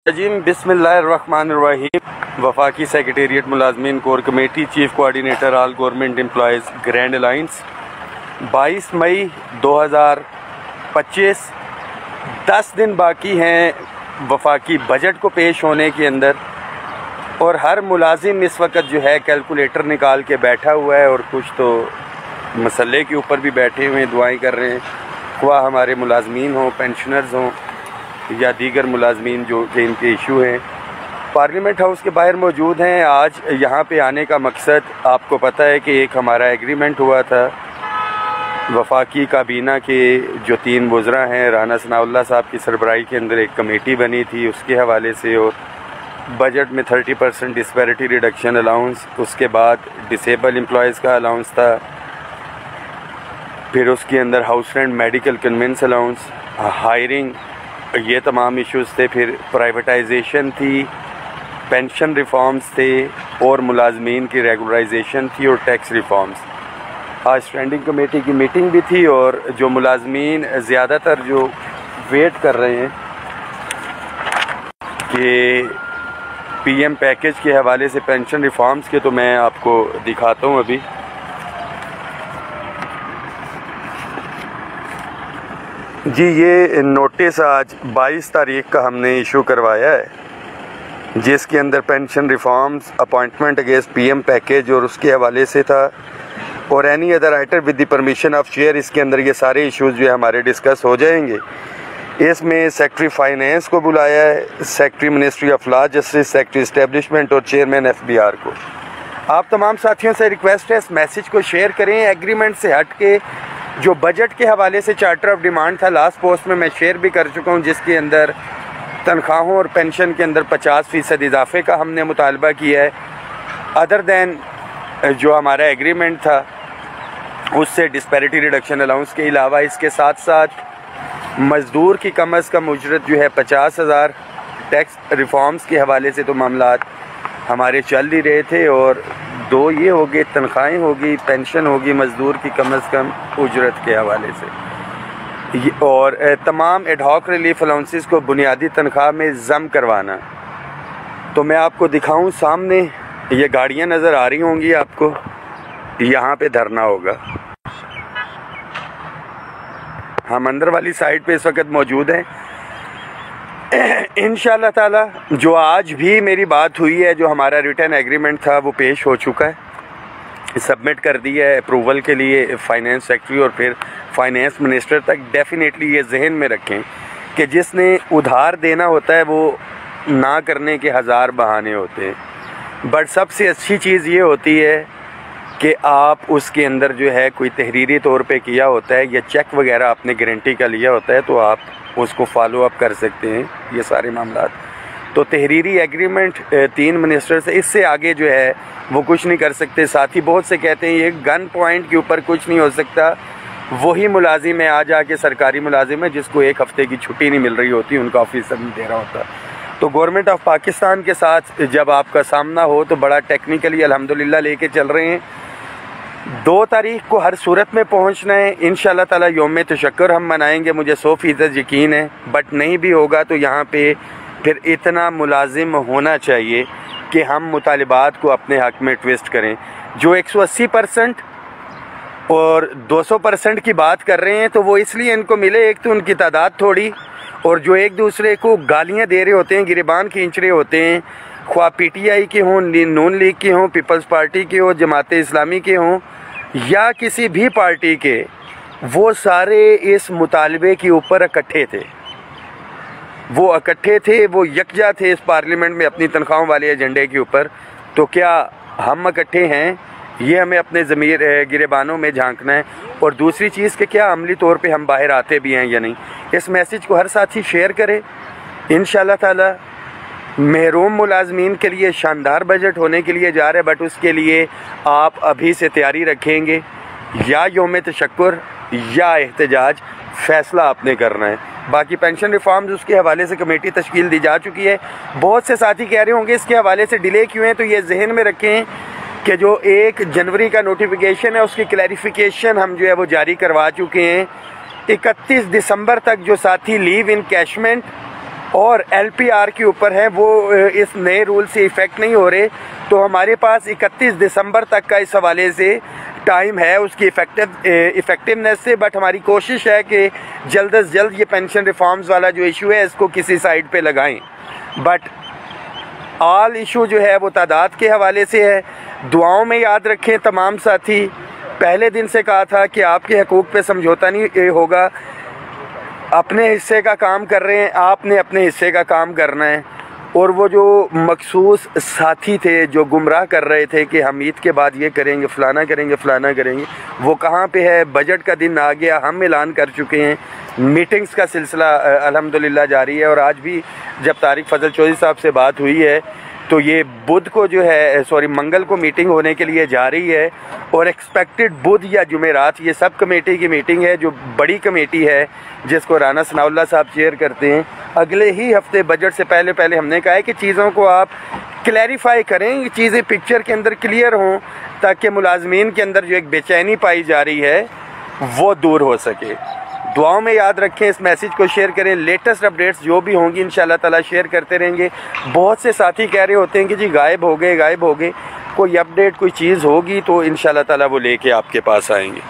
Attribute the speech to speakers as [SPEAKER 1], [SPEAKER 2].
[SPEAKER 1] रजीम बिस्मिल्लाहिर्रहमानिर्रहीम। वफाकी सेक्रेटेरिएट मुलाजमीन core committee chief coordinator all government employees grand alliance 22 मई 2025। 10 दिन बाकी हैं वफाकी बजट को पेश होने के अंदर, और हर मुलाजिम इस वक्त जो है कैलकुलेटर निकाल के बैठा हुआ है और कुछ तो मसले के ऊपर भी बैठे हुए दुआएं कर रहे हैं, वह हमारे मुलाजमीन हों, पेंशनर्स हों या दीगर मुलाजमीन जो कि इनके इशू हैं। पार्लियामेंट हाउस के बाहर मौजूद हैं। आज यहाँ पे आने का मकसद आपको पता है कि एक हमारा एग्रीमेंट हुआ था वफाकी काबीना के जो 3 वज़रा हैं, राना सनाउल्लाह साहब की सरबराही के अंदर एक कमेटी बनी थी, उसके हवाले से, और बजट में 30% डिस्पैरिटी रिडक्शन अलाउंस, उसके बाद डिसेबल एम्प्लॉयज़ का अलाउंस था, फिर उसके अंदर house rent, medical convince allowance, hiring, ये तमाम इश्यूज़ थे। फिर प्राइवेटाइजेशन थी, पेंशन रिफॉर्म्स थे, और मुलाजमीन की रेगुलराइजेशन थी, और टैक्स रिफॉर्म्स। आज स्टैंडिंग कमेटी की मीटिंग भी थी, और जो मुलाजमीन ज़्यादातर जो वेट कर रहे हैं कि पीएम पैकेज के हवाले से पेंशन रिफॉर्म्स के, तो मैं आपको दिखाता हूँ अभी। जी, ये नोटिस आज 22 तारीख का हमने इशू करवाया है, जिसके अंदर pension reforms, appointment against PM package और उसके हवाले से था, और any other item with the permission of chair. इसके अंदर ये सारे इश्यूज़ जो है हमारे डिस्कस हो जाएंगे। इसमें सेक्रेटरी फाइनेंस को बुलाया है, secretary ministry of law justice, secretary establishment और चेयरमैन एफबीआर को। आप तमाम साथियों से रिक्वेस्ट है इस मैसेज को शेयर करें। एग्रीमेंट से हट के जो बजट के हवाले से चार्टर ऑफ डिमांड था, लास्ट पोस्ट में मैं शेयर भी कर चुका हूं, जिसके अंदर तनख्वाहों और पेंशन के अंदर 50% इजाफे का हमने मुतालबा किया है। अदर दैन जो हमारा एग्रीमेंट था उससे डिस्पैरिटी रिडक्शन अलाउंस के अलावा इसके साथ साथ मज़दूर की कम अज़ कम उजरत जो है 50,000, टैक्स रिफॉर्म्स के हवाले से तो मामलात हमारे चल ही रहे थे, और 2 ये हो गए, तनख्वाहें होगी, पेंशन होगी मज़दूर की कम अज़ कम उजरत के हवाले से, और तमाम एडहॉक रिलीफ अलाउंसेस को बुनियादी तनख्वाह में ज़म करवाना। तो मैं आपको दिखाऊं, सामने ये गाड़ियां नज़र आ रही होंगी आपको, यहाँ पे धरना होगा। हम अंदर वाली साइड पे इस वक्त मौजूद हैं। इंशाअल्लाह ताला जो आज भी मेरी बात हुई है, जो हमारा रिटर्न एग्रीमेंट था वो पेश हो चुका है, सबमिट कर दिया है अप्रूवल के लिए फाइनेंस सेक्रेटरी और फिर फाइनेंस मिनिस्टर तक। डेफिनेटली ये जहन में रखें कि जिसने उधार देना होता है वो ना करने के हज़ार बहाने होते हैं, बट सबसे अच्छी चीज़ ये होती है कि आप उसके अंदर जो है कोई तहरीरी तौर पे किया होता है या चेक वगैरह आपने गारंटी का लिया होता है, तो आप उसको फॉलो अप कर सकते हैं ये सारे मामला। तो तहरीरी एग्रीमेंट 3 मिनिस्टर से, इससे आगे जो है वो कुछ नहीं कर सकते। साथी बहुत से कहते हैं ये गन पॉइंट के ऊपर कुछ नहीं हो सकता। वही मुलाजिम है आज आके सरकारी मुलाजिम है जिसको 1 हफ़्ते की छुट्टी नहीं मिल रही होती, उनका ऑफिसर नहीं दे रहा होता। तो गवर्नमेंट ऑफ पाकिस्तान के साथ जब आपका सामना हो तो बड़ा टेक्निकली अल्हम्दुलिल्लाह लेके चल रहे हैं। 2 तारीख को हर सूरत में पहुंचना है इंशाअल्लाह ताला। यौम तशक्कुर हम मनाएंगे, मुझे 100% यकीन है, बट नहीं भी होगा तो यहाँ पे फिर इतना मुलाजिम होना चाहिए कि हम मुतालिबात को अपने हक़ में ट्विस्ट करें। जो 180% और 200% की बात कर रहे हैं तो वो इसलिए इनको मिले, एक तो उनकी तादाद थोड़ी, और जो एक दूसरे को गालियाँ दे रहे होते हैं, गिरबान खींच रहे होते हैं, ख्वाह PTI के हों, नून लीग के हों, पीपल्स पार्टी के हों, जमात इस्लामी के हों या किसी भी पार्टी के, वो सारे इस मुतालबे के ऊपर इकट्ठे थे। वो इकट्ठे थे, वो यकजा थे इस पार्लियामेंट में अपनी तनख्वाहों वाले एजेंडे के ऊपर। तो क्या हम इकट्ठे हैं? ये हमें अपने ज़मीर गिरेबानों में झांकना है। और दूसरी चीज़ कि क्या अमली तौर पे हम बाहर आते भी हैं या नहीं। इस मैसेज को हर साथी शेयर करे। इंशाअल्लाह ताला महरूम मुलाजमीन के लिए शानदार बजट होने के लिए जा रहे हैं, बट उसके लिए आप अभी से तैयारी रखेंगे। या यौम तशक्कुर या एहतजाज, फ़ैसला आपने करना है। बाकी पेंशन रिफॉर्म्स उसके हवाले से कमेटी तश्कील दी जा चुकी है। बहुत से साथी कह रहे होंगे इसके हवाले से डिले क्यों है, तो ये जहन में रखें कि जो 1 जनवरी का नोटिफिकेशन है उसकी क्लैरिफिकेशन हम जो है वो जारी करवा चुके हैं। 31 दिसंबर तक जो साथी लीव इनकैशमेंट और LPR के ऊपर हैं वो इस नए रूल से इफ़ेक्ट नहीं हो रहे। तो हमारे पास 31 दिसंबर तक का इस हवाले से टाइम है उसकी इफ़ेक्टिवनेस से। बट हमारी कोशिश है कि जल्द से जल्द ये पेंशन रिफॉर्म्स वाला जो इशू है इसको किसी साइड पे लगाएं। बट ऑल इशू जो है वो तादाद के हवाले से है। दुआओं में याद रखें तमाम साथी। पहले दिन से कहा था कि आपके हकूक़ पे समझौता नहीं होगा, अपने हिस्से का काम कर रहे हैं, आपने अपने हिस्से का काम करना है। और वो जो मखसूस साथी थे जो गुमराह कर रहे थे कि हम ईद के बाद ये करेंगे, फ़लाना करेंगे, फ़लाना करेंगे, वो कहाँ पे है। बजट का दिन आ गया, हम ऐलान कर चुके हैं। मीटिंग्स का सिलसिला अल्हम्दुलिल्लाह जारी है। और आज भी जब तारिक फजल चौधरी साहब से बात हुई है तो ये बुध को जो है मंगल को मीटिंग होने के लिए जा रही है। और एक्सपेक्टेड बुध या जुमेरात ये सब कमेटी की मीटिंग है, जो बड़ी कमेटी है जिसको राना सनाउल्लाह साहब चेयर करते हैं। अगले ही हफ्ते बजट से पहले हमने कहा है कि चीज़ों को आप क्लैरिफाई करें, चीज़ें पिक्चर के अंदर क्लियर हों, ताकि मुलाजमीन के अंदर जो एक बेचैनी पाई जा रही है वो दूर हो सके। दुआओं में याद रखें, इस मैसेज को शेयर करें। लेटेस्ट अपडेट्स जो भी होंगी इंशाल्लाह ताला शेयर करते रहेंगे। बहुत से साथी कह रहे होते हैं कि जी गायब हो गए। कोई अपडेट कोई चीज़ होगी तो इंशाल्लाह ताला वो लेके आपके पास आएंगे।